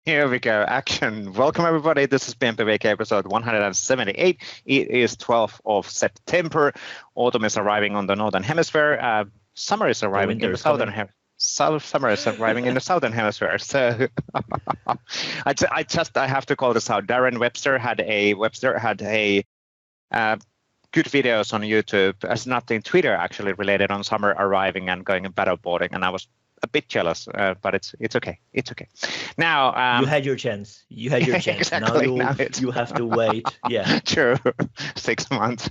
Here we go. Action. Welcome, everybody. This is PnP Weekly episode 178. It is 12th of September. Autumn is arriving on the northern hemisphere. Summer is arriving in the southern hemisphere. Summer is arriving in the southern hemisphere. So I have to call this out. Darren Webster had a good videos on YouTube, as nothing Twitter actually related on summer arriving and going and paddleboarding, and I was a bit jealous, but it's okay. It's okay. Now you had your chance. You had your chance. Exactly. Now you have to wait. Yeah. True. 6 months.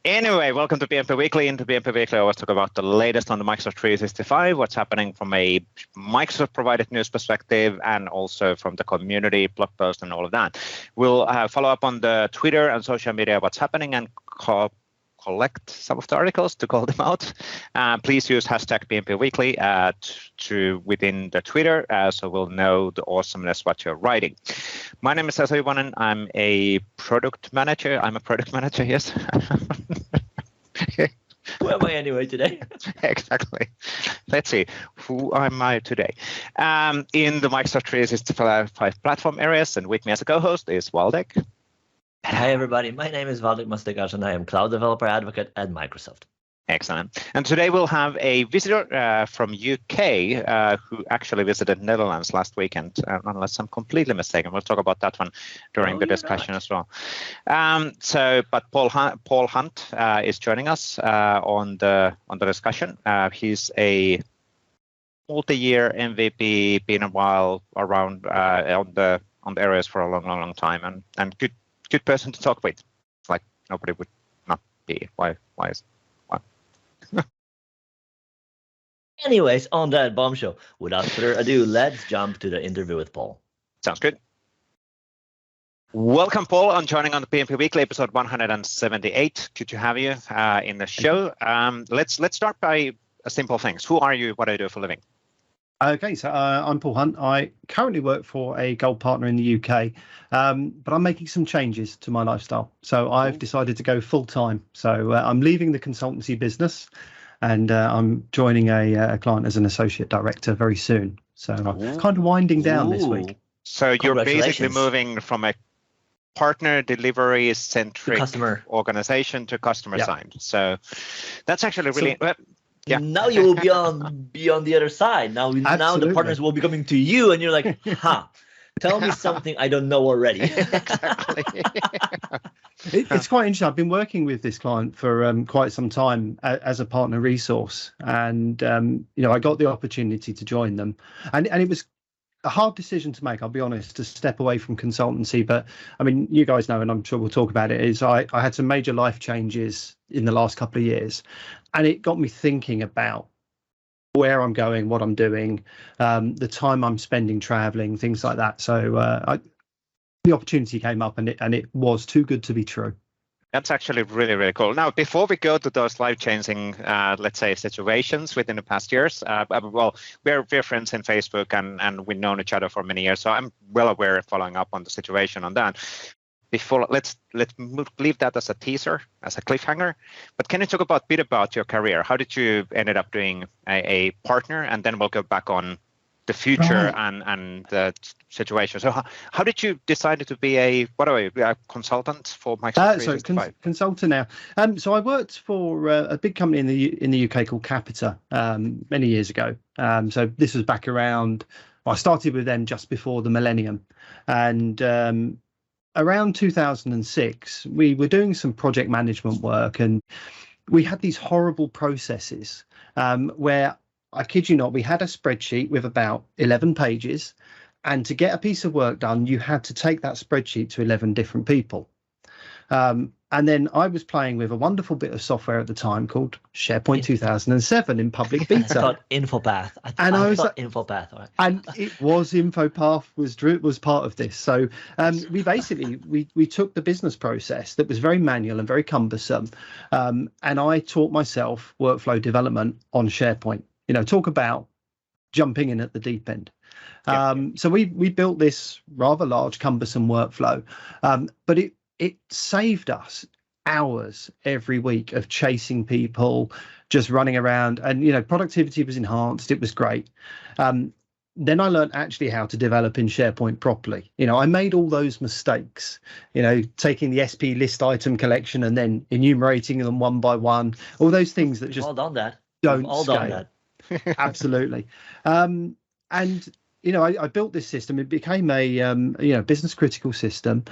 Anyway, welcome to PnP Weekly. In PnP Weekly, I always talk about the latest on the Microsoft 365, what's happening from a Microsoft-provided news perspective, and also from the community, blog post, and all of that. We'll follow up on the Twitter and social media, what's happening, and collect some of the articles to call them out. Please use hashtag PnP Weekly within the Twitter, so we'll know the awesomeness what you're writing. My name is Vesa Juvonen. I'm a product manager. Yes. Who am I anyway today? Exactly. Let's see. Who am I today? In the Microsoft 365 platform areas, and with me as a co-host is Waldek. Hi, everybody. My name is Waldek Mastykarz, and I am Cloud Developer Advocate at Microsoft. Excellent. And today we'll have a visitor from UK who actually visited Netherlands last weekend, unless I'm completely mistaken. We'll talk about that one during the discussion as well. But Paul Hunt is joining us on the discussion. He's a multi-year MVP, been a while around on the areas for a long time, and good person to talk with. Like nobody would not be. Why is why? Anyways, on that bombshell, without further ado, let's jump to the interview with Paul. Sounds good. Welcome, Paul, on joining on the PnP Weekly episode 178. Good to have you in the show. Let's start by simple things. Who are you? What do you do for a living? Okay, so I'm Paul Hunt. I currently work for a gold partner in the UK, but I'm making some changes to my lifestyle. So I've decided to go full time. So I'm leaving the consultancy business, and I'm joining a client as an associate director very soon. So I'm kind of winding down this week. So you're basically moving from a partner delivery centric organization to customer side. So that's actually really. Yeah. Now you will be on the other side. Now the partners will be coming to you, and you're like, tell me something I don't know already. Exactly. It's quite interesting. I've been working with this client for quite some time as a partner resource, and I got the opportunity to join them, and it was a hard decision to make, I'll be honest, to step away from consultancy. But I mean, you guys know, and I'm sure we'll talk about it, is I had some major life changes in the last couple of years, and it got me thinking about where I'm going, what I'm doing, the time I'm spending traveling, things like that. So the opportunity came up, and it was too good to be true. That's actually really, really cool. Now, before we go to those life-changing, let's say, situations within the past years, well, we're friends in Facebook, and we've known each other for many years, so I'm well aware of following up on the situation on that. Before, let's leave that as a teaser, as a cliffhanger. But can you talk a bit about your career? How did you ended up doing a partner, and then we'll go back on the future and the situation. So how did you decide to be a consultant for Microsoft 365? Consultant now. So I worked for a big company in the UK called Capita many years ago. So this was back around. I started with them just before the millennium, and around 2006 we were doing some project management work, and we had these horrible processes where, I kid you not, we had a spreadsheet with about 11 pages, and to get a piece of work done, you had to take that spreadsheet to 11 different people. And then I was playing with a wonderful bit of software at the time called Sharepoint 2007 in public beta. I thought Infopath. I thought Infopath. Right. And it was Infopath was part of this. So we basically we took the business process that was very manual and very cumbersome, and I taught myself workflow development on SharePoint. Talk about jumping in at the deep end. So we built this rather large, cumbersome workflow, but it saved us hours every week of chasing people, just running around, and productivity was enhanced. It was great. then I learned actually how to develop in SharePoint properly. I made all those mistakes, taking the SP list item collection and then enumerating them one by one, all those things that We've all done that. don't We've all scale. done that. Absolutely. And, I built this system. It became a, business critical system.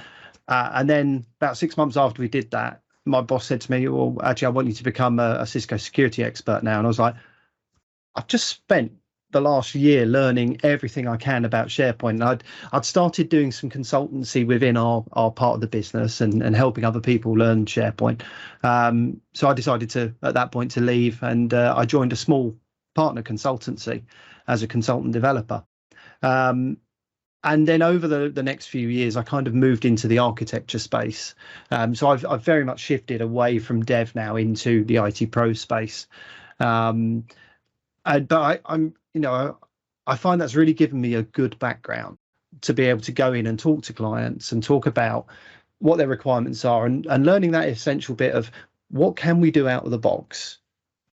And then about 6 months after we did that, my boss said to me, well, actually, I want you to become a Cisco security expert now. And I was like, I've just spent the last year learning everything I can about SharePoint. And I'd started doing some consultancy within our part of the business and helping other people learn SharePoint. So I decided at that point to leave, and I joined a small partner consultancy as a consultant developer. And then over the next few years, I kind of moved into the architecture space. So I've very much shifted away from dev now into the IT pro space. But I find that's really given me a good background to be able to go in and talk to clients and talk about what their requirements are, and learning that essential bit of what can we do out of the box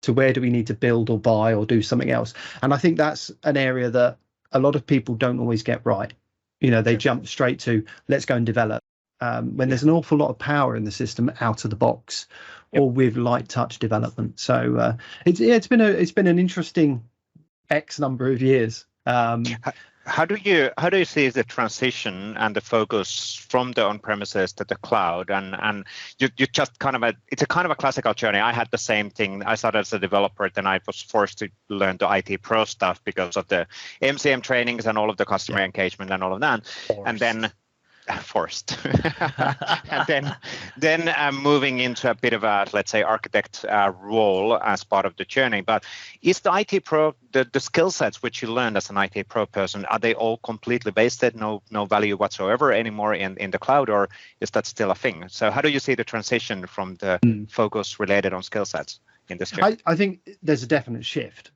to where do we need to build or buy or do something else. And I think that's an area that a lot of people don't always get right. They jump straight to let's go and develop when there's an awful lot of power in the system out of the box. Or with light touch development. So it's been an interesting X number of years. How do you see the transition and the focus from the on-premises to the cloud? And you just it's a kind of a classical journey. I had the same thing. I started as a developer, then I was forced to learn the IT pro stuff because of the MCM trainings and all of the customer engagement and all of that. And then forced and then moving into a bit of a, let's say, architect role as part of the journey. But is the IT pro, the skill sets which you learned as an IT pro person, are they all completely wasted, no value whatsoever anymore in the cloud, or is that still a thing? So how do you see the transition from the focus related on skill sets in this journey? I think there's a definite shift,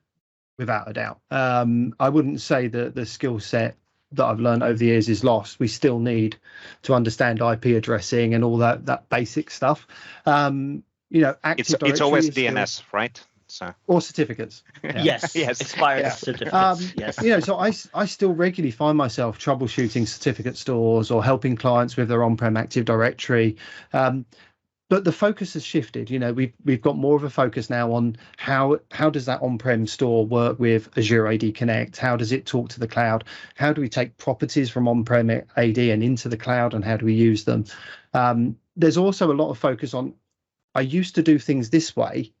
without a doubt. I wouldn't say that the skill set that I've learned over the years is lost. We still need to understand IP addressing and all that basic stuff. Active it's always DNS, right? So or certificates. Yeah. Yes, expired certificates. Yes. So I still regularly find myself troubleshooting certificate stores or helping clients with their on-prem Active Directory. But the focus has shifted. We've got more of a focus now on how does that on-prem store work with Azure AD Connect? How does it talk to the cloud? How do we take properties from on-prem AD and into the cloud, and how do we use them? There's also a lot of focus on, I used to do things this way.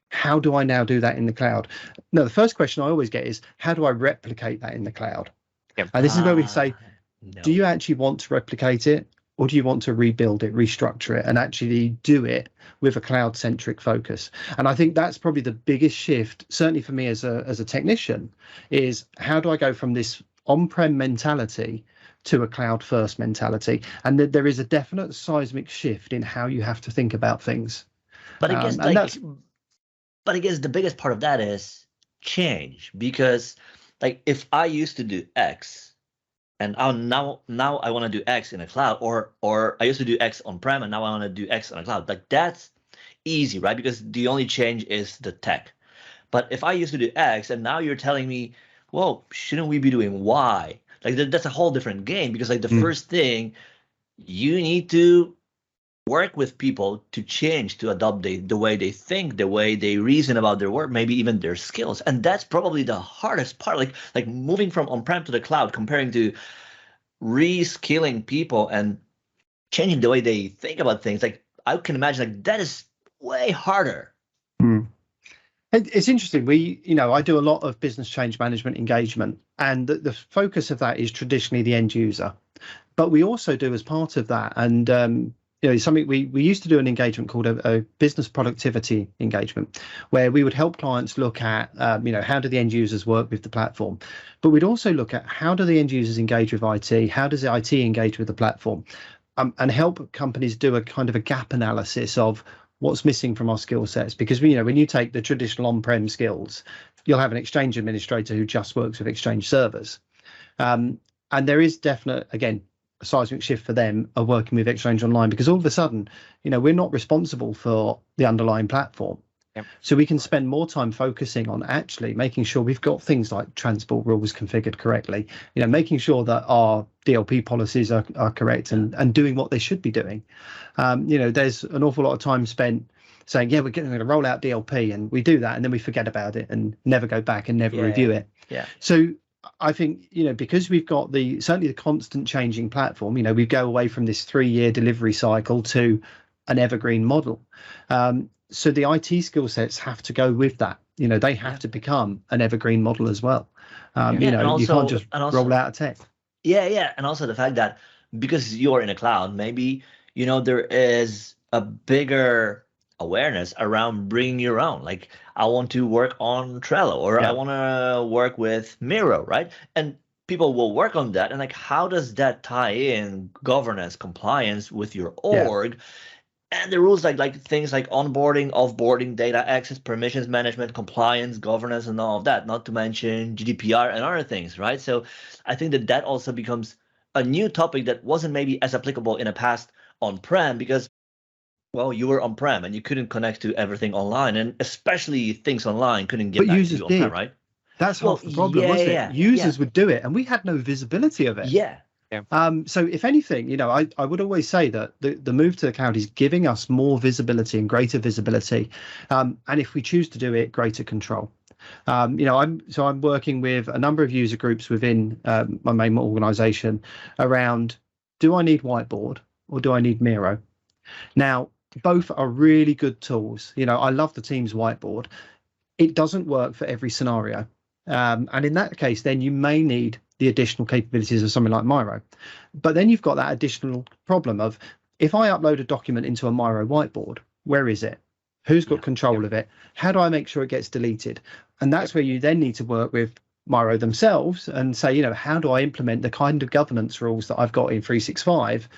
How do I now do that in the cloud? No, the first question I always get is, how do I replicate that in the cloud? Yep. And this is where we say, no. Do you actually want to replicate it? Or do you want to rebuild it, restructure it, and actually do it with a cloud-centric focus? And I think that's probably the biggest shift, certainly for me as a technician, is how do I go from this on-prem mentality to a cloud-first mentality? And there is a definite seismic shift in how you have to think about things. But I guess the biggest part of that is change, because if I used to do X, and now I want to do X in a cloud, or I used to do X on-prem, and now I want to do X on a cloud. That's easy, right? Because the only change is the tech. But if I used to do X, and now you're telling me, well, shouldn't we be doing Y? That's a whole different game, because the first thing, you need to work with people to change, to adopt the way they think, the way they reason about their work, maybe even their skills. And that's probably the hardest part, like moving from on-prem to the cloud, comparing to reskilling people and changing the way they think about things. I can imagine that is way harder. It's interesting. I do a lot of business change management engagement, and the focus of that is traditionally the end user. But we also do, as part of that, and something we used to do an engagement called a business productivity engagement, where we would help clients look at, how do the end users work with the platform, but we'd also look at how do the end users engage with IT, how does the IT engage with the platform, and help companies do a kind of a gap analysis of what's missing from our skill sets. Because when you take the traditional on-prem skills, you'll have an Exchange administrator who just works with Exchange servers, and there is definite, again, a seismic shift for them of working with Exchange Online, because all of a sudden, we're not responsible for the underlying platform. Yep. So we can spend more time focusing on actually making sure we've got things like transport rules configured correctly, making sure that our DLP policies are correct and doing what they should be doing. There's an awful lot of time spent saying, yeah, we're going to roll out DLP, and we do that, and then we forget about it and never go back and never review it. Yeah. So I think, because we've got certainly the constant changing platform, we go away from this 3-year delivery cycle to an evergreen model. So the IT skill sets have to go with that. They have to become an evergreen model as well. You can't just roll out a tech. Yeah. And also the fact that because you're in a cloud, maybe, there is a bigger awareness around bringing your own. Like, I want to work on Trello, or I want to work with Miro, right? And people will work on that. And like, how does that tie in governance, compliance with your org? And the rules like things like onboarding, offboarding, data access, permissions management, compliance, governance, and all of that, not to mention GDPR and other things, right? So I think that also becomes a new topic that wasn't maybe as applicable in the past on-prem, because, well, you were on-prem and you couldn't connect to everything online, and especially things online couldn't get back to you on-prem, right? That's half the problem, wasn't it? Users would do it, and we had no visibility of it. Yeah. So if anything, I would always say that the move to the cloud is giving us more visibility and greater visibility. And if we choose to do it, greater control. I'm working with a number of user groups within my main organization around, do I need Whiteboard or do I need Miro? Now, both are really good tools. I love the Teams Whiteboard. It doesn't work for every scenario. And in that case, then you may need the additional capabilities of something like Miro. But then you've got that additional problem of, if I upload a document into a Miro whiteboard, where is it? Who's got control of it? How do I make sure it gets deleted? And that's where you then need to work with Miro themselves and say, how do I implement the kind of governance rules that I've got in 365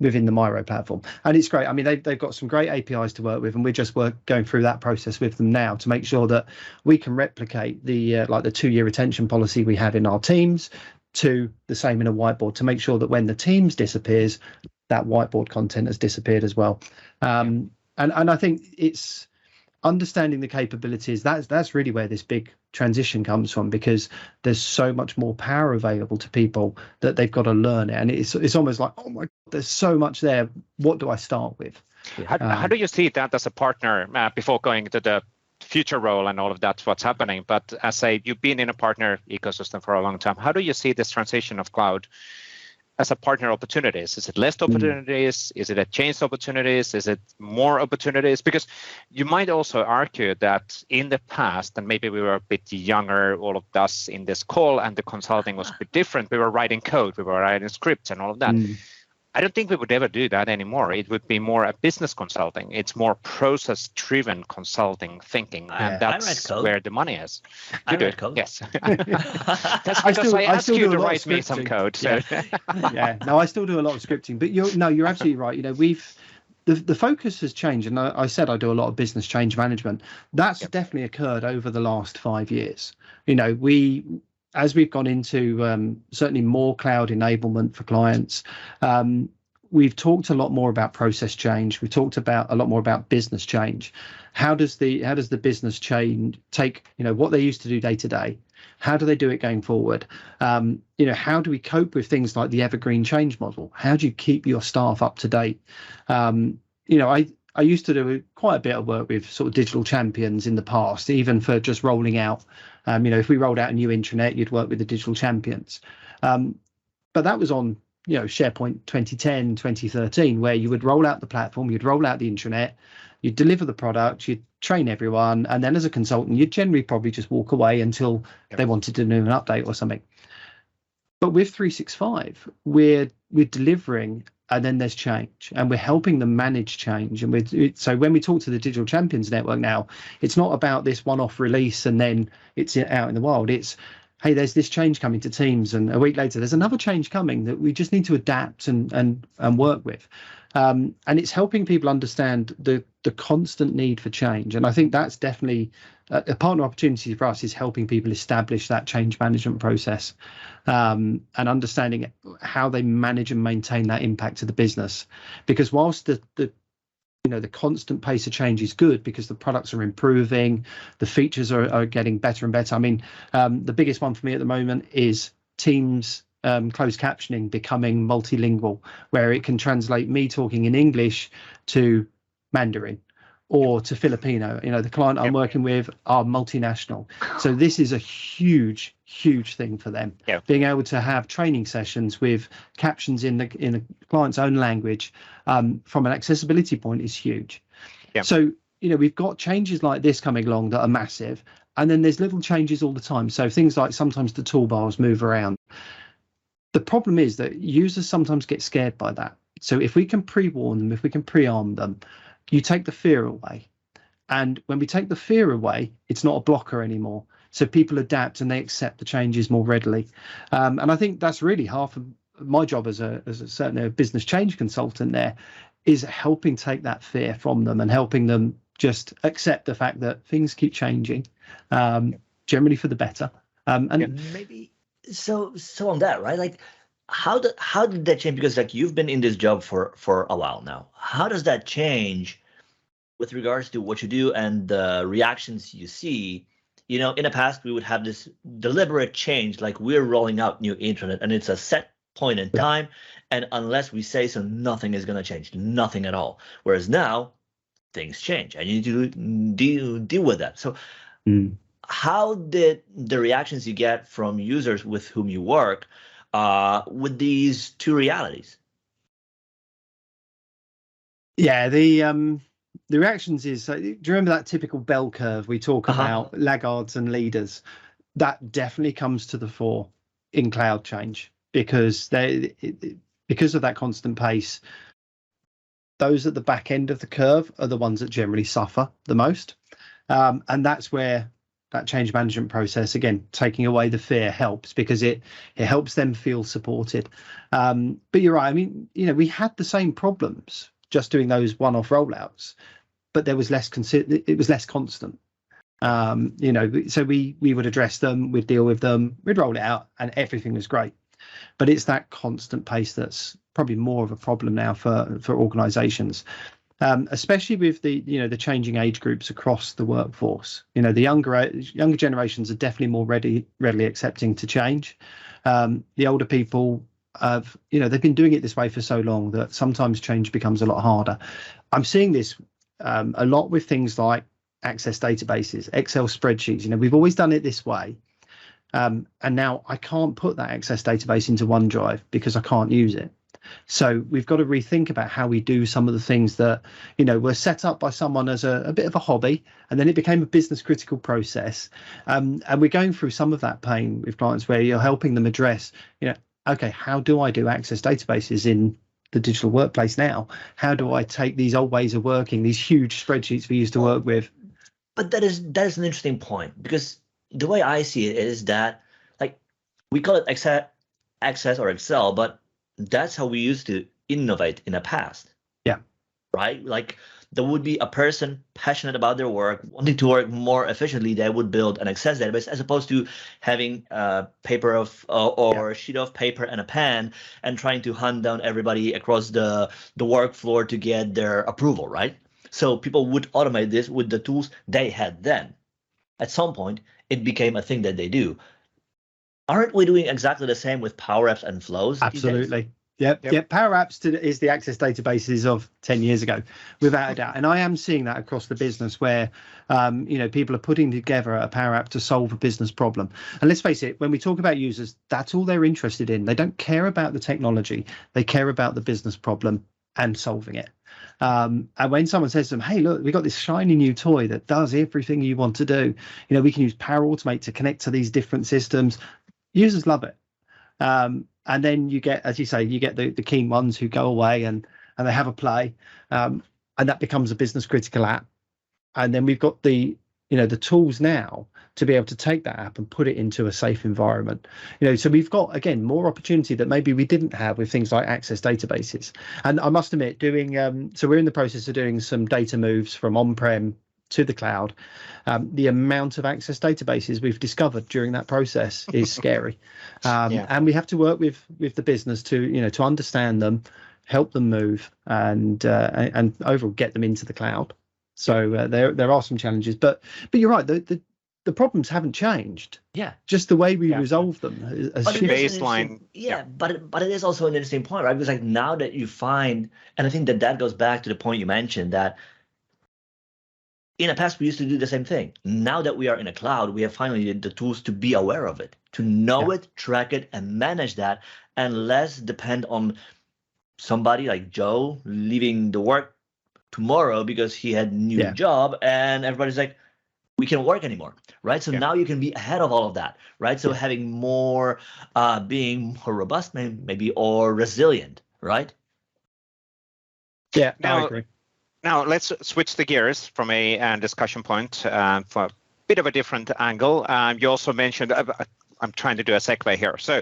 within the Miro platform? And it's great. I mean, they've got some great APIs to work with, and we're just going through that process with them now to make sure that we can replicate the 2-year retention policy we have in our teams to the same in a whiteboard, to make sure that when the teams disappears, that whiteboard content has disappeared as well. And I think it's understanding the capabilities. That's really where this big transition comes from, because there's so much more power available to people that they've got to learn it, and it's almost like, oh my God, there's so much there. What do I start with? How do you see that as a partner before going to the future role and all of that, what's happening? But as you've been in a partner ecosystem for a long time, how do you see this transition of cloud as a partner opportunities? Is it less opportunities? Is it a change opportunities? Is it more opportunities? Because you might also argue that in the past, and maybe we were a bit younger, all of us in this call, and the consulting was a bit different. We were writing code, we were writing scripts and all of that. I don't think we would ever do that anymore. It would be more a business consulting. It's more process-driven consulting thinking, and that's where the money is. You do code. Yes. That's because I asked you to write me some code. So. No, I still do a lot of scripting. But you're absolutely right. The focus has changed, and I said I do a lot of business change management. That's definitely occurred over the last 5 years. As we've gone into certainly more cloud enablement for clients, we've talked a lot more about process change. We've talked about a lot more about business change. How does the business change take what they used to do day to day? How do they do it going forward? How do we cope with things like the evergreen change model? How do you keep your staff up to date? I used to do quite a bit of work with sort of digital champions in the past, even for just rolling out. If we rolled out a new intranet, you'd work with the digital champions. But that was on, SharePoint 2010, 2013, where you would roll out the platform, you'd roll out the intranet, you'd deliver the product, you'd train everyone, and then as a consultant, you'd generally probably just walk away until they wanted to do an update or something. But with 365, we're delivering, and then there's change, and we're helping them manage change. And so when we talk to the Digital Champions Network now, it's not about this one-off release and then it's out in the wild. It's, hey, there's this change coming to Teams, and a week later there's another change coming that we just need to adapt and work with. And it's helping people understand the constant need for change. And I think that's definitely a partner opportunity for us, is helping people establish that change management process, and understanding how they manage and maintain that impact to the business. Because whilst the the constant pace of change is good because the products are improving, the features are getting better and better. I mean, the biggest one for me at the moment is Teams closed captioning becoming multilingual, where it can translate me talking in English to Mandarin or to Filipino. The client I'm working with are multinational. So this is a huge thing for them. Being able to have training sessions with captions in the client's own language from an accessibility point is huge. So, we've got changes like this coming along that are massive. And then there's little changes all the time. So things like sometimes the toolbars move around. The problem is that users sometimes get scared by that. So if we can pre-warn them, if we can pre-arm them, you take the fear away. And when we take the fear away, it's not a blocker anymore. So people adapt and they accept the changes more readily. And I think that's really half of my job as a certainly a business change consultant there, is helping take that fear from them and helping them just accept the fact that things keep changing, generally for the better. And maybe so on that, right? Like how did that change? Because like you've been in this job for a while now. How does that change with regards to what you do and the reactions you see? In the past, we would have this deliberate change, like we're rolling out new internet and it's a set point in time. And unless we say so, nothing is going to change, nothing at all. Whereas now things change and you need to deal with that. So how did the reactions you get from users with whom you work with these two realities? Yeah, the reactions is, do you remember that typical bell curve we talk about, laggards and leaders? That definitely comes to the fore in cloud change because because of that constant pace. Those at the back end of the curve are the ones that generally suffer the most, and that's where that change management process, again, taking away the fear, helps because it helps them feel supported. But you're right. I mean, we had the same problems just doing those one-off rollouts, but there was it was less constant. So we would address them, we'd deal with them, we'd roll it out, and everything was great. But it's that constant pace that's probably more of a problem now for organizations, especially with the changing age groups across the workforce. The younger generations are definitely more readily accepting to change. The older people have, they've been doing it this way for so long that sometimes change becomes a lot harder. I'm seeing this a lot with things like access databases, Excel spreadsheets. We've always done it this way. And now I can't put that access database into OneDrive because I can't use it. So we've got to rethink about how we do some of the things that, were set up by someone as a bit of a hobby, and then it became a business critical process. And we're going through some of that pain with clients where you're helping them address, okay, how do I do access databases in the digital workplace now? How do I take these old ways of working, these huge spreadsheets we used to work with? But that is an interesting point, because the way I see it is that, like, we call it Access or Excel, but that's how we used to innovate in the past. Yeah. Right? Like, there would be a person passionate about their work, wanting to work more efficiently. They would build an Access database as opposed to having a sheet of paper and a pen and trying to hunt down everybody across the work floor to get their approval, right? So people would automate this with the tools they had then. At some point, it became a thing that they do. Aren't we doing exactly the same with Power Apps and Flows? Absolutely. Yep. Power Apps is the access databases of 10 years ago, without a doubt. And I am seeing that across the business where, people are putting together a Power App to solve a business problem. And let's face it, when we talk about users, that's all they're interested in. They don't care about the technology. They care about the business problem and solving it. And when someone says to them, hey, look, we got this shiny new toy that does everything you want to do. We can use Power Automate to connect to these different systems. Users love it. And then you get, as you say, you get the keen ones who go away and they have a play, and that becomes a business critical app. And then we've got the tools now to be able to take that app and put it into a safe environment. So we've got, again, more opportunity that maybe we didn't have with things like access databases. And I must admit, so we're in the process of doing some data moves from on-prem to the cloud. The amount of access databases we've discovered during that process is scary. And we have to work with the business to understand them, help them move, and overall get them into the cloud. So there are some challenges, but you're right. The problems haven't changed. Yeah, just the way we resolve them has shifted. Baseline. But it is also an interesting point, right? Because like now that you find, and I think that goes back to the point you mentioned, that in the past we used to do the same thing. Now that we are in a cloud, we have finally the tools to be aware of it, to know it, track it, and manage that, and less depend on somebody like Joe leaving the work tomorrow because he had a new job, and everybody's like, we can't work anymore, right? So now you can be ahead of all of that, right? So having more, being more robust, maybe, or resilient, right? Yeah, now, I agree. Now let's switch the gears from a discussion point for a bit of a different angle. You also mentioned, I'm trying to do a segue here. So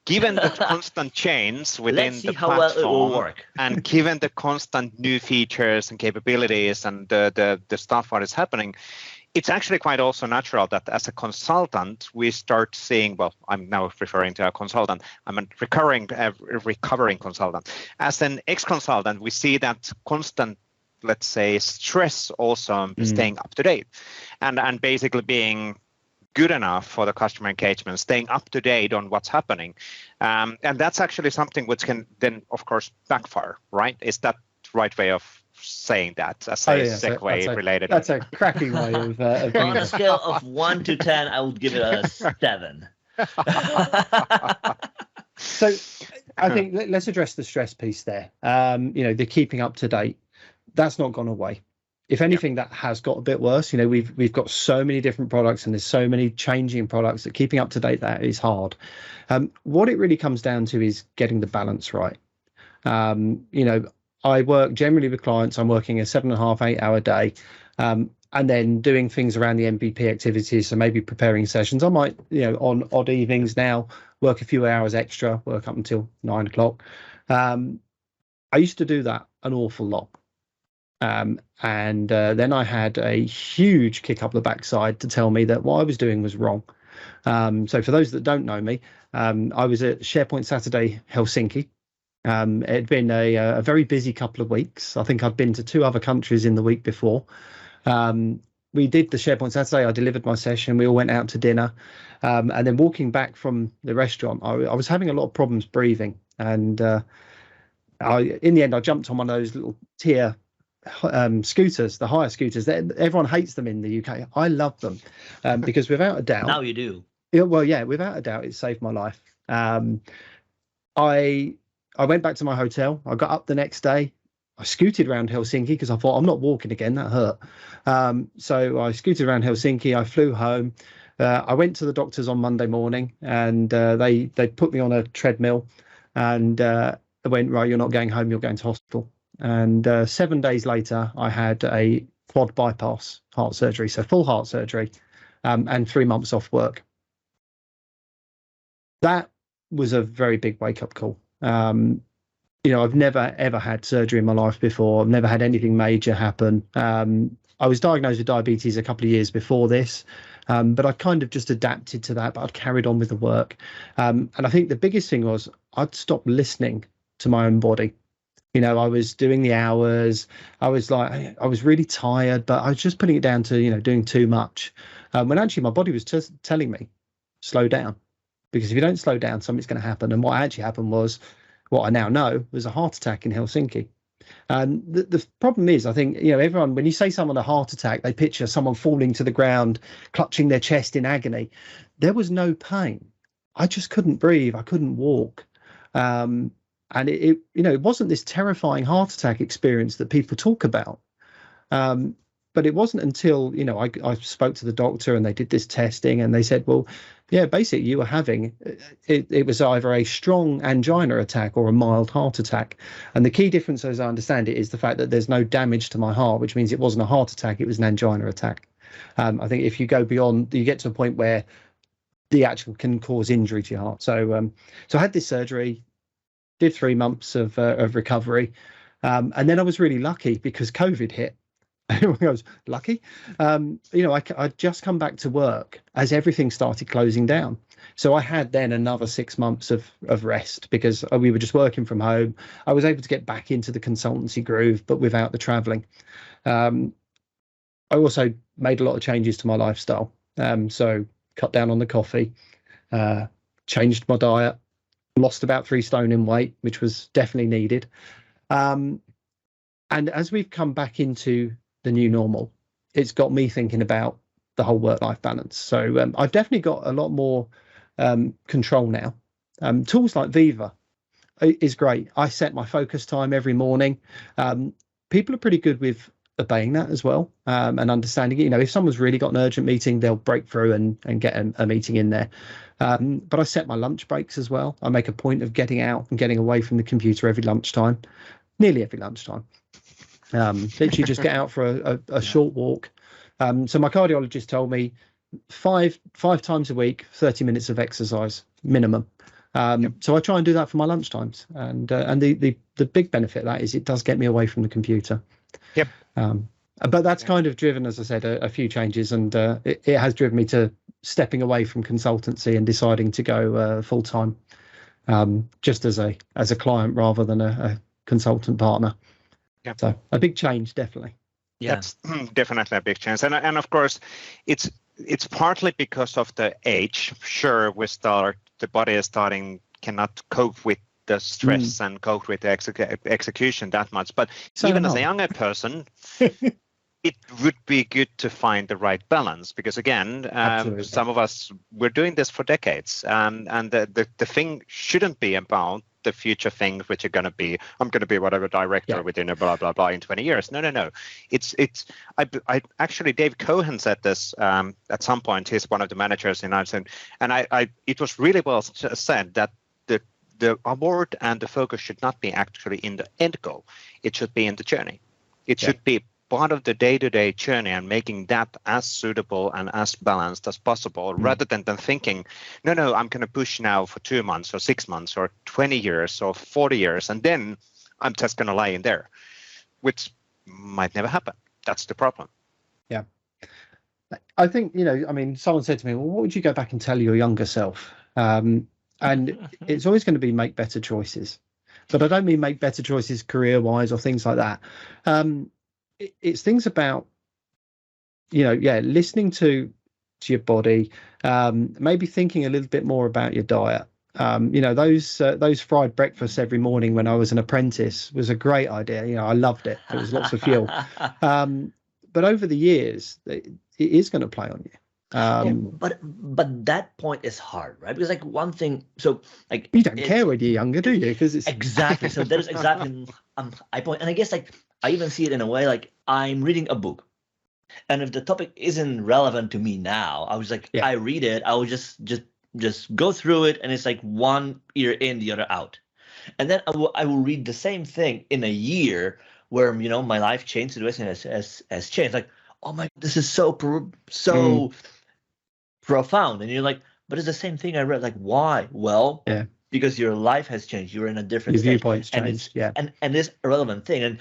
given the constant change within the platform, well it will work. and given the constant new features and capabilities and the stuff what is happening, it's actually quite also natural that as a consultant, we start seeing, well, I'm now referring to a consultant, I'm a recovering consultant. As an ex-consultant, we see that constant, let's say, stress also on staying up to date and basically being good enough for the customer engagement, staying up to date on what's happening. And that's actually something which can then, of course, backfire, right? Is that the right way of saying that as a segue related? That's a cracking way of on a scale of 1 to 10, I would give it a 7. So I think let's address the stress piece there. The keeping up to date, that's not gone away. If anything, that has got a bit worse. We've got so many different products and there's so many changing products that keeping up to date, that is hard. What it really comes down to is getting the balance right. I work generally with clients. I'm working a 7.5, 8 hour day, and then doing things around the MVP activities. So maybe preparing sessions. I might, on odd evenings now, work a few hours extra, work up until 9 o'clock. I used to do that an awful lot. And then I had a huge kick up the backside to tell me that what I was doing was wrong. So for those that don't know me, I was at Sharepoint Saturday Helsinki. It had been a very busy couple of weeks. I think I'd been to 2 other countries in the week before. We did the Sharepoint Saturday. I delivered my session. We all went out to dinner. And then walking back from the restaurant, I was having a lot of problems breathing. And in the end, I jumped on one of those little tier scooters, the hire scooters. Everyone hates them in the UK. I love them because without a doubt. Now you do. Without a doubt, it saved my life. I went back to my hotel. I got up the next day. I scooted around Helsinki because I thought I'm not walking again. That hurt. So I scooted around Helsinki. I flew home. I went to the doctors on Monday morning, and they put me on a treadmill, and went, right, you're not going home. You're going to hospital. And 7 days later, I had a quad bypass heart surgery, so full heart surgery, and 3 months off work. That was a very big wake-up call. I've never, ever had surgery in my life before. I've never had anything major happen. I was diagnosed with diabetes a couple of years before this, but I kind of just adapted to that, but I'd carried on with the work. And I think the biggest thing was I'd stopped listening to my own body. I was doing the hours. I was really tired, but I was just putting it down to, doing too much. When actually my body was just telling me, slow down. Because if you don't slow down, something's going to happen. And what actually happened was, what I now know, was a heart attack in Helsinki. And the problem is, I think, everyone, when you say someone a heart attack, they picture someone falling to the ground, clutching their chest in agony. There was no pain. I just couldn't breathe. I couldn't walk. And it wasn't this terrifying heart attack experience that people talk about. But it wasn't until, I spoke to the doctor and they did this testing and they said, well, yeah, basically you were having, it was either a strong angina attack or a mild heart attack. And the key difference, as I understand it, is the fact that there's no damage to my heart, which means it wasn't a heart attack, it was an angina attack. I think if you go beyond, you get to a point where the actual can cause injury to your heart. So I had this surgery, did 3 months of recovery. And then I was really lucky because COVID hit. Everyone goes, lucky. I'd just come back to work as everything started closing down. So I had then another 6 months of rest because we were just working from home. I was able to get back into the consultancy groove, but without the traveling. I also made a lot of changes to my lifestyle. So cut down on the coffee, changed my diet, lost about 3 stone in weight, which was definitely needed. And as we've come back into the new normal, it's got me thinking about the whole work-life balance. So I've definitely got a lot more control now. Tools like Viva is great. I set my focus time every morning. People are pretty good with obeying that as well, and understanding it. If someone's really got an urgent meeting, they'll break through and get a meeting in there. But I set my lunch breaks as well. I make a point of getting out and getting away from the computer every lunchtime, nearly every lunchtime. Literally just get out for a short walk. So my cardiologist told me five times a week, 30 minutes of exercise minimum. So I try and do that for my lunchtimes, and the big benefit of that is it does get me away from the computer. Yep. But that's kind of driven, as I said, a few changes, and it has driven me to stepping away from consultancy and deciding to go full time, just as a client rather than a consultant partner. Yep. So a big change, definitely. Yeah, that's definitely a big change, and of course, it's partly because of the age. Sure, the body is cannot cope with the stress and cope with the execution that much. But even as a younger person, it would be good to find the right balance, because again, some of us, we're doing this for decades, and the thing shouldn't be about the future things which are going to be, I'm going to be whatever director within a blah blah blah in 20 years. No. I actually, Dave Cohen said this at some point. He's one of the managers in Iceland, and it was really well said that the award and the focus should not be actually in the end goal. It should be in the journey. It should be part of the day-to-day journey and making that as suitable and as balanced as possible, rather than thinking, no, I'm going to push now for 2 months or 6 months or 20 years or 40 years, and then I'm just going to lie in there, which might never happen. That's the problem. Yeah. I think, someone said to me, well, what would you go back and tell your younger self? And it's always going to be make better choices. But I don't mean make better choices career-wise or things like that. It's things about, listening to your body, maybe thinking a little bit more about your diet. Those fried breakfasts every morning when I was an apprentice was a great idea. I loved it. There was lots of fuel. But over the years, it is going to play on you. But that point is hard, right? Because one thing, so you don't care when you're younger, do you? Because it's exactly. So that is exactly I point, and I guess I even see it in a way I'm reading a book, and if the topic isn't relevant to me now, I was I read it, I will just go through it, and it's one ear in, the other out, and then I will read the same thing in a year where my life changed, situation has changed. Oh my, this is so profound, and you're but it's the same thing I read. Why? Well, because your life has changed. You're in a different your stage, viewpoint's changed. And this irrelevant thing, and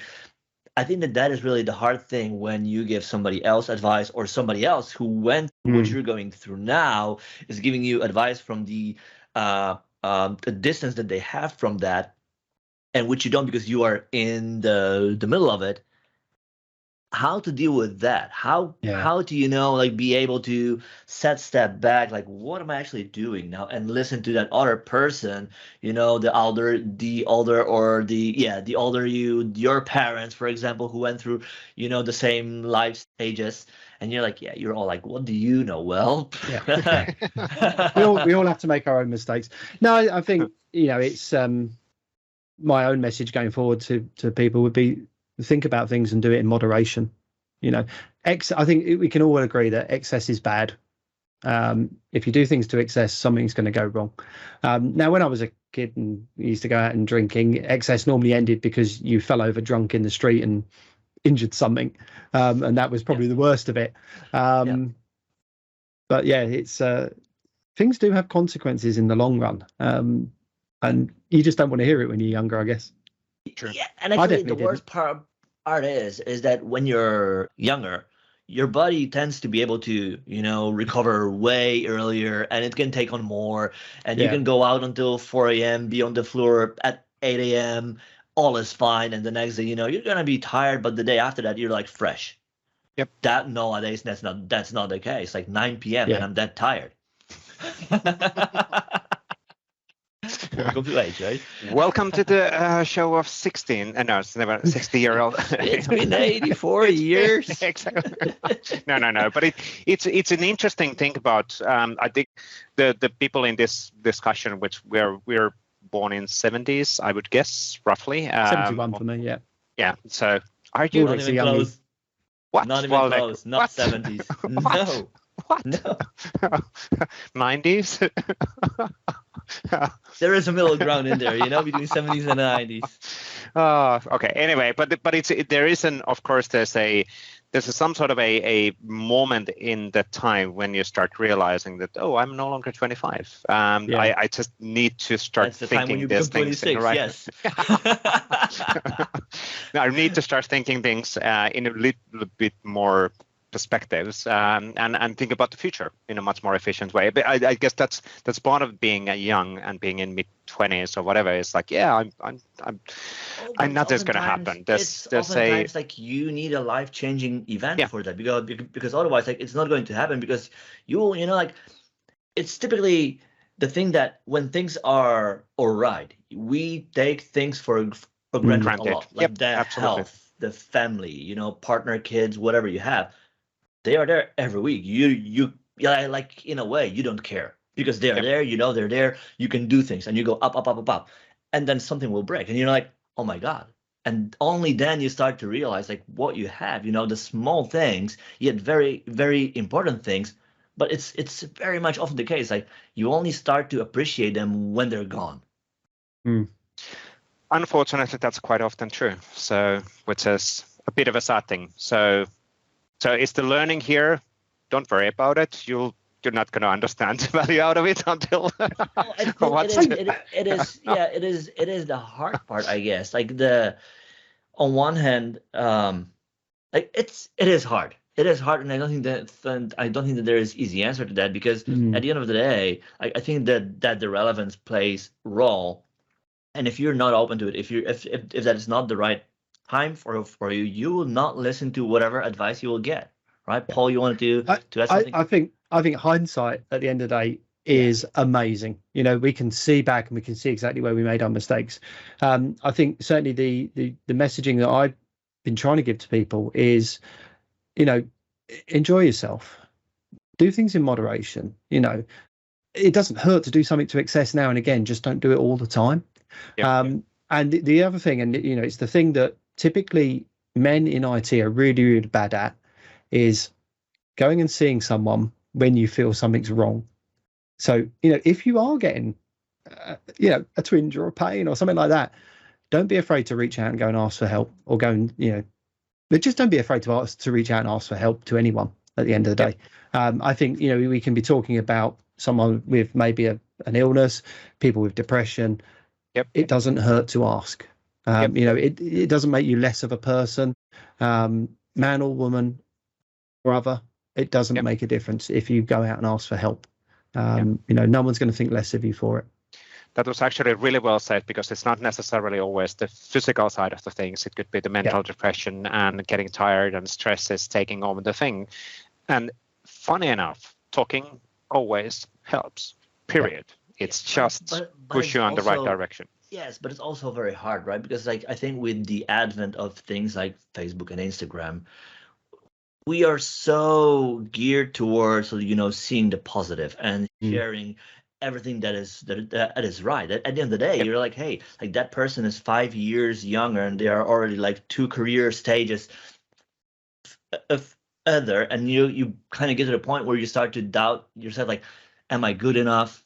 I think that is really the hard thing when you give somebody else advice, or somebody else who went through what you're going through now is giving you advice from the distance that they have from that, and which you don't because you are in the middle of it. How to deal with that? How do you be able to step back? What am I actually doing now? And listen to that other person, the older your parents, for example, who went through, the same life stages, and you're you're all what do you know? Well, we all have to make our own mistakes. No, I think it's my own message going forward to people would be, think about things and do it in moderation. I think we can all agree that excess is bad. If you do things to excess, something's going to go wrong. Now, when I was a kid and used to go out and drinking, excess normally ended because you fell over drunk in the street and injured something, and that was probably the worst of it. But it's things do have consequences in the long run, and you just don't want to hear it when you're younger, I guess. True. Yeah, and actually the worst part part is that when you're younger, your body tends to be able to, recover way earlier, and it can take on more, and you can go out until 4 a.m., be on the floor at 8 a.m., all is fine, and the next day, you're gonna be tired, but the day after that, you're like fresh. Yep. That nowadays, that's not the case. Like 9 p.m. and I'm that tired. Welcome to age, right? Welcome to the show of 16. No, it's never 60-year-old. It's been 84 years. Exactly. No. But it's an interesting thing about. I think the people in this discussion, which we're born in 70s, I would guess roughly. 71 for me. Yeah. Yeah. So are you not even close? What? Not even close. Not what? 70s. No. What? No. 90s? There is a middle ground in there, between 70s and 90s. Okay. Anyway, but there is of course there's some sort of a moment in that time when you start realizing that I'm no longer 25. I just need to start thinking these things. Right? Yes. I need to start thinking things in a little bit more perspectives and think about the future in a much more efficient way. But I guess that's part of being young and being in mid-20s or whatever. It's like, I'm not just going to happen. It's oftentimes like you need a life-changing event for that because otherwise like it's not going to happen because like it's typically the thing that when things are all right, we take things for granted a lot. Like the health, the family, partner, kids, whatever you have. They are there every week. You like in a way you don't care because they are there. They're there. You can do things, and you go up, and then something will break, and you're like, oh my god! And only then you start to realize like what you have. The small things, yet very very important things. But it's very much often the case. Like you only start to appreciate them when they're gone. Unfortunately, that's quite often true. So, which is a bit of a sad thing. So it's the learning here. Don't worry about it. You're not going to understand the value out of it until. It is the hard part, I guess. Like on one hand, like it is hard. It is hard, and I don't think that there is easy answer to that because at the end of the day, I think that the relevance plays role, and if you're not open to it, if that is not the right time for you, you will not listen to whatever advice you will get, right? Paul, you wanted to add something? I think hindsight at the end of the day is amazing. We can see back and we can see exactly where we made our mistakes. I think certainly the messaging that I've been trying to give to people is, enjoy yourself, do things in moderation. It doesn't hurt to do something to excess now and again. Just don't do it all the time. And the other thing, and it's the thing that typically men in IT are really, really bad at, is going and seeing someone when you feel something's wrong. So, if you are getting, a twinge or a pain or something like that, don't be afraid to reach out and go and ask for help, or go and, but just don't be afraid to reach out and ask for help to anyone at the end of the day. I think, we can be talking about someone with maybe an illness, people with depression. It doesn't hurt to ask. It doesn't make you less of a person, man or woman, brother. It doesn't make a difference if you go out and ask for help. No one's going to think less of you for it. That was actually really well said, because it's not necessarily always the physical side of the things. It could be the mental depression and getting tired and stress is taking over the thing. And funny enough, talking always helps, period. It's just push you in the right direction. Yes, but it's also very hard, right? Because I think with the advent of things like Facebook and Instagram, we are so geared towards, seeing the positive and sharing everything that is right. At the end of the day, you're like, hey, like that person is 5 years younger and they are already like 2 career stages further, and you kind of get to the point where you start to doubt yourself, like, am I good enough?